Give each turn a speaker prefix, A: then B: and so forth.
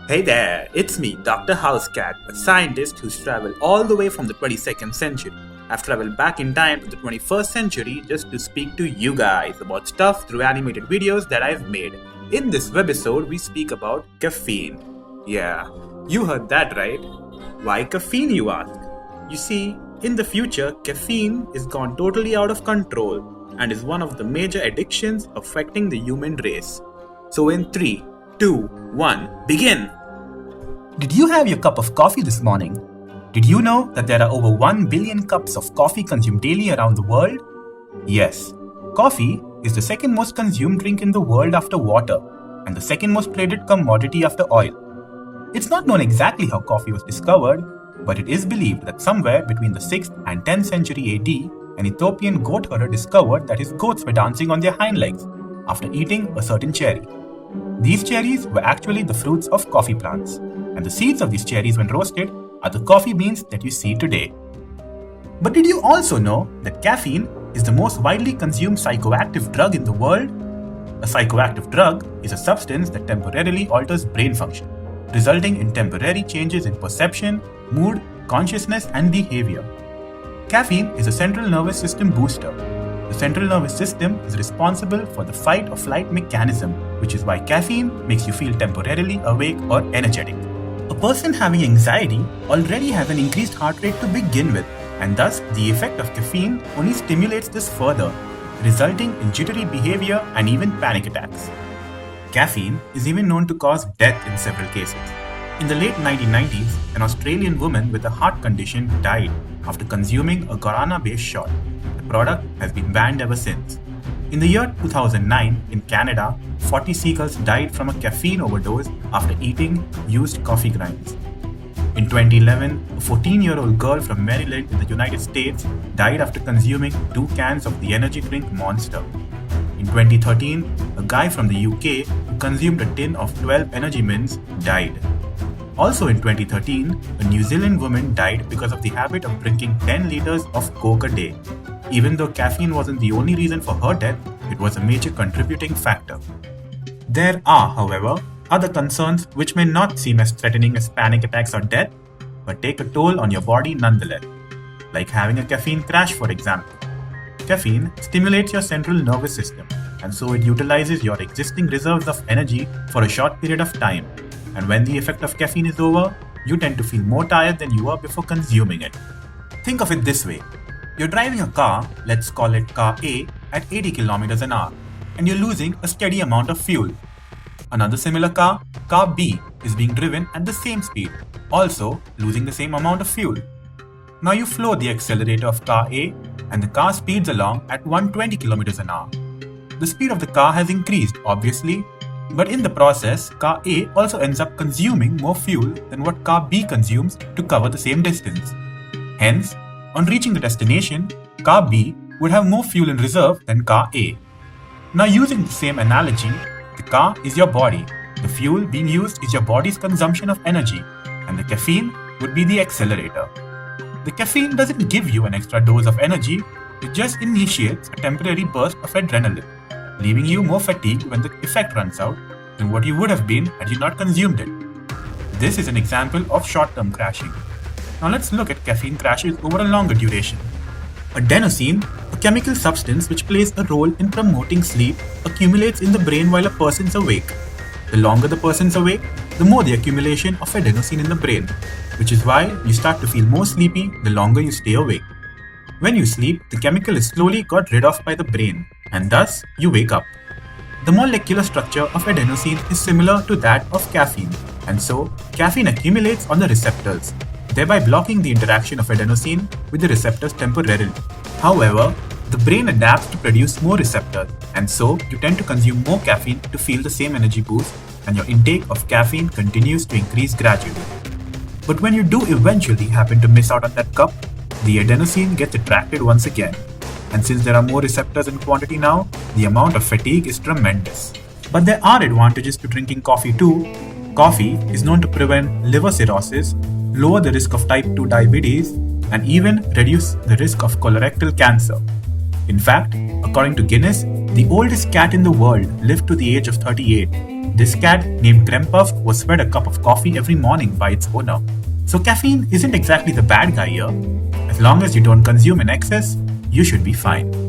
A: Hey there, it's me, Dr. Housecat, a scientist who's traveled all the way from the 22nd century. I've traveled back in time to the 21st century just to speak to you guys about stuff through animated videos that I've made. In this webisode, we speak about caffeine. Yeah, you heard that right. Why caffeine, you ask? You see, in the future, caffeine is gone totally out of control and is one of the major addictions affecting the human race. So in 3, 2, 1, begin!
B: Did you have your cup of coffee this morning? Did you know that there are over 1 billion cups of coffee consumed daily around the world? Yes, coffee is the second most consumed drink in the world after water and the second most traded commodity after oil. It's not known exactly how coffee was discovered, but it is believed that somewhere between the 6th and 10th century AD, an Ethiopian goat herder discovered that his goats were dancing on their hind legs after eating a certain cherry. These cherries were actually the fruits of coffee plants, and the seeds of these cherries, when roasted, are the coffee beans that you see today. But did you also know that caffeine is the most widely consumed psychoactive drug in the world? A psychoactive drug is a substance that temporarily alters brain function, resulting in temporary changes in perception, mood, consciousness, and behavior. Caffeine is a central nervous system booster. The central nervous system is responsible for the fight or flight mechanism, which is why caffeine makes you feel temporarily awake or energetic. A person having anxiety already has an increased heart rate to begin with, and thus the effect of caffeine only stimulates this further, resulting in jittery behavior and even panic attacks. Caffeine is even known to cause death in several cases. In the late 1990s, an Australian woman with a heart condition died after consuming a guarana-based shot. The product has been banned ever since. In the year 2009, in Canada, 40 seagulls died from a caffeine overdose after eating used coffee grinds. In 2011, a 14-year-old girl from Maryland in the United States died after consuming 2 cans of the energy drink Monster. In 2013, a guy from the UK who consumed a tin of 12 energy mints died. Also in 2013, a New Zealand woman died because of the habit of drinking 10 liters of Coke a day. Even though caffeine wasn't the only reason for her death, it was a major contributing factor. There are, however, other concerns which may not seem as threatening as panic attacks or death, but take a toll on your body nonetheless, like having a caffeine crash, for example. Caffeine stimulates your central nervous system, and so it utilizes your existing reserves of energy for a short period of time. And when the effect of caffeine is over, you tend to feel more tired than you were before consuming it. Think of it this way. You're driving a car, let's call it car A, at 80 kilometers an hour, and you're losing a steady amount of fuel. Another similar car, car B, is being driven at the same speed, also losing the same amount of fuel. Now you floor the accelerator of car A, and the car speeds along at 120 kilometers an hour. The speed of the car has increased, obviously, but in the process, car A also ends up consuming more fuel than what car B consumes to cover the same distance. Hence, on reaching the destination, car B would have more fuel in reserve than car A. Now using the same analogy, the car is your body. The fuel being used is your body's consumption of energy, and the caffeine would be the accelerator. The caffeine doesn't give you an extra dose of energy, it just initiates a temporary burst of adrenaline, leaving you more fatigued when the effect runs out than what you would have been had you not consumed it. This is an example of short-term crashing. Now let's look at caffeine crashes over a longer duration. Adenosine, a chemical substance which plays a role in promoting sleep, accumulates in the brain while a person's awake. The longer the person's awake, the more the accumulation of adenosine in the brain, which is why you start to feel more sleepy the longer you stay awake. When you sleep, the chemical is slowly got rid of by the brain, and thus you wake up. The molecular structure of adenosine is similar to that of caffeine, and so caffeine accumulates on the receptors, thereby blocking the interaction of adenosine with the receptors temporarily. However, the brain adapts to produce more receptors, and so you tend to consume more caffeine to feel the same energy boost, and your intake of caffeine continues to increase gradually. But when you do eventually happen to miss out on that cup, the adenosine gets attracted once again. And since there are more receptors in quantity now, the amount of fatigue is tremendous. But there are advantages to drinking coffee too. Coffee is known to prevent liver cirrhosis, lower the risk of type 2 diabetes, and even reduce the risk of colorectal cancer. In fact, according to Guinness, The oldest cat in the world lived to the age of 38. This cat, named Grempuff, was fed a cup of coffee every morning by its owner. So caffeine isn't exactly the bad guy here. As long as you don't consume in excess, you should be fine.